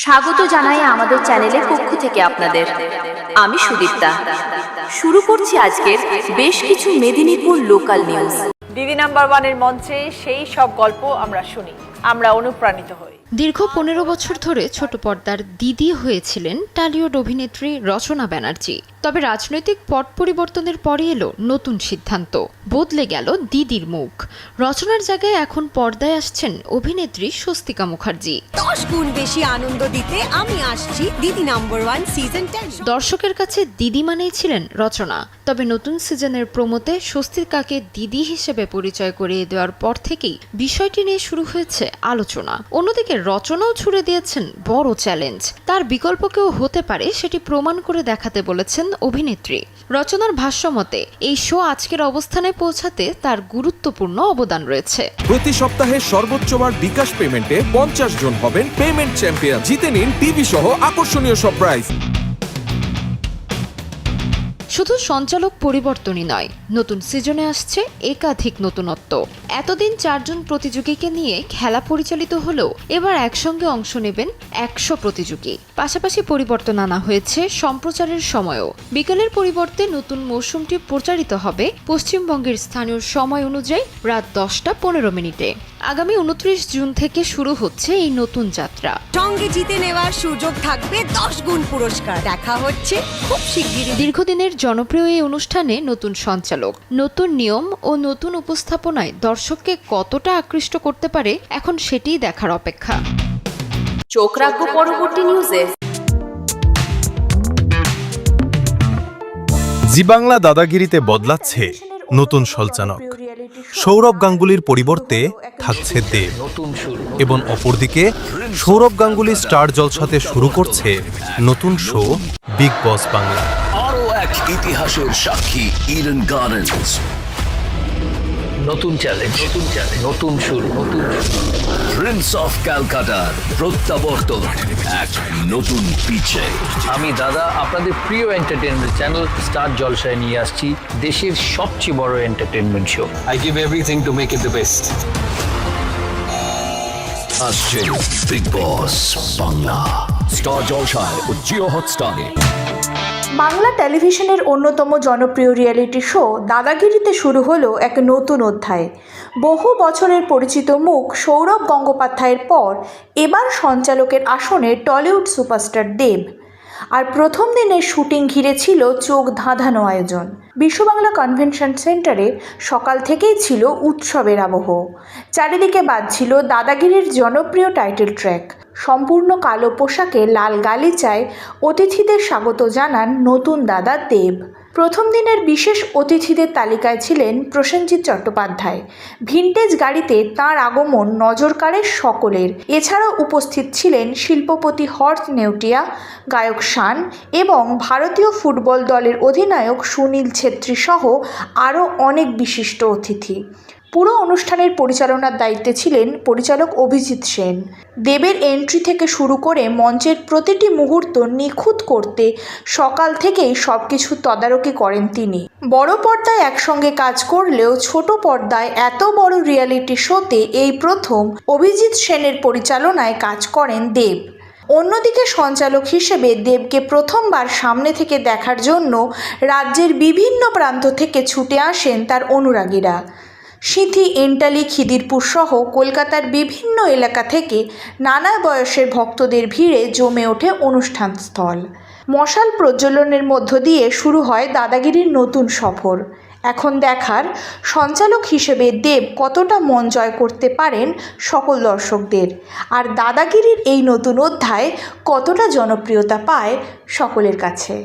স্বাগত জানাই আমাদের চ্যানেলের পক্ষ থেকে আপনাদের। আমি সুদীপ্তা। শুরু করছি আজকের বেশ কিছু মেদিনীপুর লোকাল নিউজ। দিদি নাম্বার ওয়ানের মঞ্চে সেই সব গল্প আমরা শুনি, আমরা অনুপ্রাণিত হই। দীর্ঘ ১৫ বছর ধরে ছোট পর্দার দিদি হয়েছিলেন টলিউড অভিনেত্রী রচনা ব্যানার্জি। তবে রাজনৈতিক পট পরিবর্তনের পরে এলো নতুন সিদ্ধান্ত, বদলে গেল দিদির মুখ। রচনার জায়গায় এখন পর্দায় আসছেন অভিনেত্রী স্বস্তিকা মুখার্জি। 10 গুণ বেশি আনন্দ দিতে আমি আসছি দিদি নাম্বার 1 সিজন 10। দর্শকের কাছে দিদি মানেই ছিলেন রচনা, তবে নতুন সিজনের প্রোমোতে স্বস্তিকাকে দিদি হিসেবে পরিচয় করিয়ে দেওয়ার পর থেকেই বিষয়টি নিয়ে শুরু হয়েছে আলোচনা। অন্যদিকে রচনাও ছুড়ে দিয়েছেন বড় চ্যালেঞ্জ, তার বিকল্প কেউ হতে পারে সেটি প্রমাণ করে দেখাতে বলেছেন অভিনেত্রী। রচনার ভাষ্যমতে এই শো আজকের অবস্থানে পৌঁছাতে তার গুরুত্বপূর্ণ অবদান রয়েছে। প্রতি সপ্তাহে সর্বোচ্চবার বিকাশ পেমেন্টে 50 জন হবেন পেমেন্ট চ্যাম্পিয়ন। জিতে নিন টিভি সহ আকর্ষণীয় সব প্রাইজ। শুধু সঞ্চালক পরিবর্তনই নয়, নতুন সিজনে আসছে একাধিক নতুনত্ব। এতদিন 4 জন প্রতিযোগীকে নিয়ে খেলা পরিচালিত হলেও এবার একসঙ্গে অংশ নেবেন 100 প্রতিযোগী। পাশাপাশি পরিবর্তন আনা হয়েছে সম্প্রচারের সময়ও। বিকেলের পরিবর্তে নতুন মৌসুমটি প্রচারিত হবে পশ্চিমবঙ্গের স্থানীয় সময় অনুযায়ী রাত 10:15। আগামী 29 জুন থেকে শুরু হচ্ছে এই নতুন যাত্রা। সঙ্গে জিতে নেওয়ার সুযোগ থাকবে 10 গুণ পুরস্কার। দেখা হচ্ছে খুব শিগগিরই। দীর্ঘদিনের জনপ্রিয় এই অনুষ্ঠানে নতুন সঞ্চালক, নতুন নিয়ম ও নতুন উপস্থাপনায় দর্শককে কতটা আকৃষ্ট করতে পারে এখন সেটিই দেখার অপেক্ষা। চোখ রাখবো পরবর্তী নিউজে। জি বাংলা দাদাগিরিতে বদলাচ্ছে নতুন সঞ্চালক। সৌরভ গাঙ্গুলির পরিবর্তে থাকছে দেব, এবং অপরদিকে সৌরভ গাঙ্গুলি স্টার জলসাতে শুরু করছে নতুন শো বিগ বস বাংলা। আরও এক ইতিহাসের সাক্ষী ইডেন গার্ডেন্স। নতুন চ্যালেঞ্জ, নতুন শুরু। প্রিন্স অফ ক্যালকাটার প্রত্যাবর্তন এক নতুন পিচে। আমি দাদা আপনাদের প্রিয় এন্টারটেইনমেন্ট চ্যানেল স্টার জলসায় নিয়ে আসছি দেশের সবচেয়ে বড় entertainment show. I give everything to make it the best. আসছে বিগ বস বাংলা, স্টার জলসায় ও জিও হটস্টারে। বাংলা টেলিভিশনের অন্যতম জনপ্রিয় রিয়েলিটি শো দাদাগিরিতে শুরু হলো এক নতুন অধ্যায়। বহু বছরের পরিচিত মুখ সৌরভ গঙ্গোপাধ্যায়ের পর এবার সঞ্চালকের আসনে টলিউড সুপারস্টার দেব। আর প্রথম দিনের শুটিং ঘিরে ছিল চোখ ধাঁধানো আয়োজন। বিশ্ববাংলা কনভেনশন সেন্টারে সকাল থেকেই ছিল উৎসবের আবহ। চারিদিকে বাজছিল দাদাগিরির জনপ্রিয় টাইটেল ট্র্যাক। সম্পূর্ণ কালো পোশাকে লাল গালিচায় অতিথিদের স্বাগত জানান নতুন দাদা দেব। প্রথম দিনের বিশেষ অতিথিদের তালিকায় ছিলেন প্রসেনজিৎ চট্টোপাধ্যায়। ভিনটেজ গাড়িতে তাঁর আগমন নজর কাড়ে সকলের। এছাড়াও উপস্থিত ছিলেন শিল্পপতি হর্ষ নেউটিয়া, গায়ক শান এবং ভারতীয় ফুটবল দলের অধিনায়ক সুনীল ছেত্রী সহ আরও অনেক বিশিষ্ট অতিথি। পুরো অনুষ্ঠানের পরিচালনার দায়িত্বে ছিলেন পরিচালক অভিজিৎ সেন। দেবের এন্ট্রি থেকে শুরু করে মঞ্চের প্রতিটি মুহূর্ত নিখুঁত করতে সকাল থেকেই সবকিছু তদারকি করেন তিনি। বড় পর্দায় একসঙ্গে কাজ করলেও ছোট পর্দায় এত বড় রিয়েলিটি শোতে এই প্রথম অভিজিৎ সেনের পরিচালনায় কাজ করেন দেব। অন্যদিকে সঞ্চালক হিসেবে দেবকে প্রথমবার সামনে থেকে দেখার জন্য রাজ্যের বিভিন্ন প্রান্ত থেকে ছুটে আসেন তার অনুরাগীরা। সিঁথি, এন্টালি, খিদিরপুর সহ কলকাতার বিভিন্ন এলাকা থেকে নানা বয়সের ভক্তদের ভিড়ে জমে ওঠে অনুষ্ঠানস্থল। মশাল প্রজ্বলনের মধ্য দিয়ে শুরু হয় দাদাগিরির নতুন সফর। এখন দেখার সঞ্চালক হিসেবে দেব কতটা মন জয় করতে পারেন সকল দর্শকদের, আর দাদাগিরির এই নতুন অধ্যায় কতটা জনপ্রিয়তা পায় সকলের কাছে।